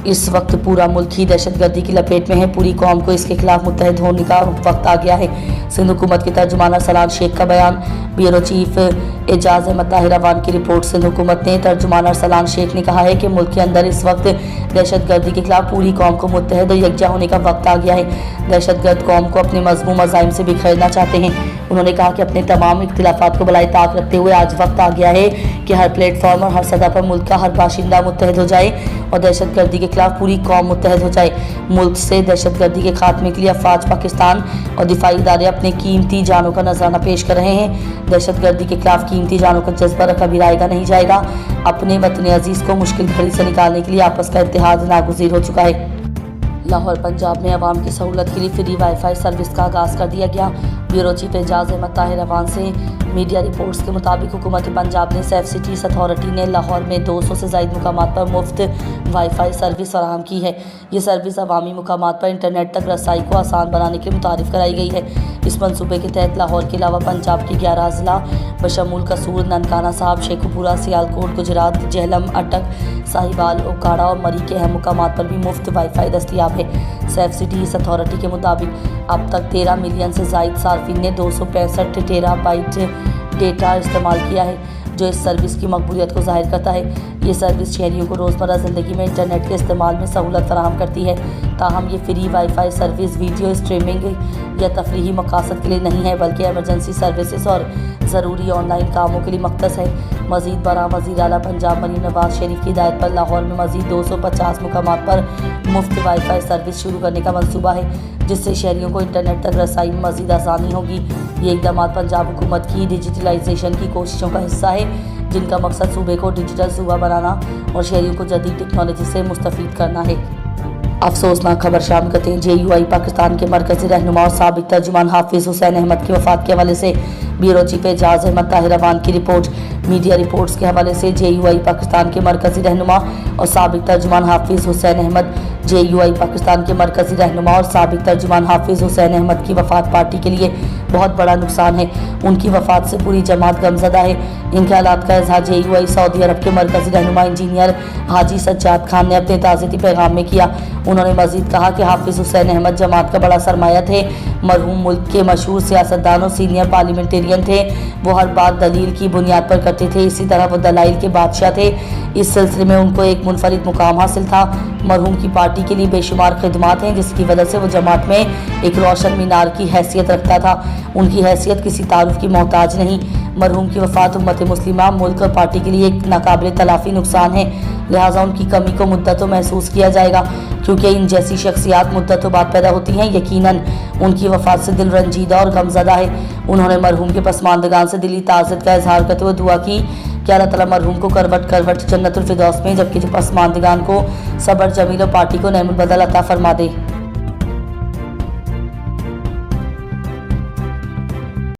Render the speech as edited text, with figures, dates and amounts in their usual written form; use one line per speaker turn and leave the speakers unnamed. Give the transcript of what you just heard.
इस वक्त पूरा मुल्क ही दहशतगर्दी की लपेट में है। पूरी कौम को इसके खिलाफ मुत्तहद होने का वक्त आ गया है। सिंध हुकूमत के तर्जुमान अरसलान शेख का बयान। ब्यूरो चीफ एजाज अहमद ताहिर अवान की रिपोर्ट। सिंध हुकूमत ने तर्जुमान अरसलान शेख ने कहा है कि मुल्क के अंदर इस वक्त दहशतगर्दी के खिलाफ पूरी कौम को मुत्तहद और यकजा होने का वक्त आ गया है। दहशतगर्द कौम को अपने मज़मूम मज़ाइम से बिखेरना चाहते हैं। उन्होंने कहा कि अपने तमाम इख्तिलाफात को बलाए ताक रखते हुए आज वक्त आ गया है कि हर प्लेटफॉर्म और हर सतह पर मुल्क का हर बाशिंदा मुत्तहद हो जाए और दहशतगर्दी के खिलाफ पूरी कौम मुत्तहद हो जाए। मुल्क से दहशतगर्दी के खात्मे के लिए अफवाज पाकिस्तान और दिफाई इदारे अपने कीमती जानों का नजराना पेश कर रहे हैं। दहशतगर्दी के खिलाफ कीमती जानों का जज्बा कभी रायगा नहीं जाएगा। अपने वतन अजीज को मुश्किल घड़ी से निकालने के लिए आपस का इत्तेहाद नागुज़ीर हो चुका है। लाहौर पंजाब में अवाम की सहूलत के लिए फ्री वाईफाई सर्विस का आगाज़ कर दिया गया। ब्यूरो चीफ एजाज अहमद ताहिर अवान से मीडिया रिपोर्ट्स के मुताबिक हुकूमत पंजाब ने सेफ सिटीज़ अथॉरिटी ने लाहौर में 200 से ज़ायद मुकामात पर मुफ्त वाईफाई सर्विस फराहम की है। ये सर्विस अवामी मुकामात पर इंटरनेट तक रसाई को आसान बनाने के लिए मुतारिफ़ कराई गई है। इस मनसूबे के तहत लाहौर के अलावा पंजाब के 11 अजला बशमूल कसूर, ननकाना साहब, शेखुपुरा, सियालकोट, गुजरात, जेहलम, अटक, साहिवाल, ओकाड़ा और मरी के अहम मुकामात पर भी मुफ्त वाईफाई दस्तियाब है। सेफ सिटीज़ अथॉरिटी के मुताबिक अब तक 13 मिलियन से ज़ायद सार्फिन ने 265 टेराबाइट डेटा इस्तेमाल किया है, जो इस सर्विस की मकबूलियत को जाहिर करता है। ये सर्विस शहरियों को रोज़मर्रा ज़िंदगी में इंटरनेट के इस्तेमाल में सहूलत फराहम करती है। ताहम ये free wifi service video streaming या तफरीही मकासद के लिए नहीं है, बल्कि एमरजेंसी सर्विसेज और ज़रूरी ऑनलाइन कामों के लिए मख्तस है। मज़ीद बरा वज़ीर आला पंजाब मरीम नवाज शरीफ की हिदायत पर लाहौर में मज़ीद 250 मुकामात पर मुफ्त वाईफाई सर्विस शुरू करने का मंसूबा है, जिससे शहरियों को इंटरनेट तक रसाई में मज़ीद आसानी होगी। ये इक़दाम पंजाब हुकूमत की डिजिटलाइजेशन की कोशिशों का हिस्सा है, जिनका मकसद सूबे को डिजिटल सूबा बनाना और शहरियों को जदीद टेक्नोलॉजी से मुस्तफ़ीद करना है। अफसोसनाक खबर शामिल करते हैं। JUI पाकिस्तान के मरकज़ी रहनुमा और साबिक तर्जुमान हाफिज़ हुसैन अहमद की वफ़ात के हवाले से ब्यूरो चीफ एजाज अहमद ताहिर अवान की रिपोर्ट। मीडिया रिपोर्ट्स के हवाले से JUI पाकिस्तान के मरकज़ी रहनुमा और साबिक तर्जुमान हाफिज़ हुसैन अहमद। JUI पाकिस्तान के मरकज़ी रहनुमा और साबिक तर्जुमान हाफिज़ हुसैन अहमद की वफ़ात पार्टी के लिए बहुत बड़ा नुकसान है। उनकी वफ़ात से पूरी जमात गमज़दा है। इन ख्यालात का इज़हार JUI सऊदी अरब के मरकज़ी रहनुमा इंजीनियर हाजी सज्जाद खान ने अपने ताज़ियती पैगाम में किया। उन्होंने मज़ीद कहा कि हाफिज़ हुसैन अहमद जमात का बड़ा सरमाया थे। मरहूम मुल्क के मशहूर सियासतदान और सीनियर पार्लियामेंटेरियन थे। वो हर बात दलील की बुनियाद पर करते थे। इसी तरह वो दलाइल के बादशाह थे। इस सिलसिले में उनको एक मुनफरिद मुकाम हासिल था। मरहूम की पार्टी के लिए बेशुमार खिदमात हैं, जिसकी वजह से वो जमात में एक रोशन मीनार की हैसियत रखता था। उनकी हैसियत किसी तारुफ की मोहताज नहीं। मरहूम की वफ़ात उम्मत मुस्लिमा, मुल्क और पार्टी के लिए एक नाकाबिल तलाफ़ी नुकसान है। लिहाजा उनकी कमी को मुद्दतों महसूस किया जाएगा, क्योंकि इन जैसी शख्सियात मुद्दतों बाद पैदा होती हैं। यकीनन उनकी वफ़ात से दिल रंजीदा और गमज़दा है। उन्होंने मरहूम के पसमानदगान से दिली ताज़ियत का इजहार करते हुए दुआ की कि अल्लाह ताला मरहूम को करवट करवट जन्नतुल फिरदौस में, जबकि जो पसमानदगान को सब्र जमील और पार्टी को नेमुल बदल अता फरमा दे।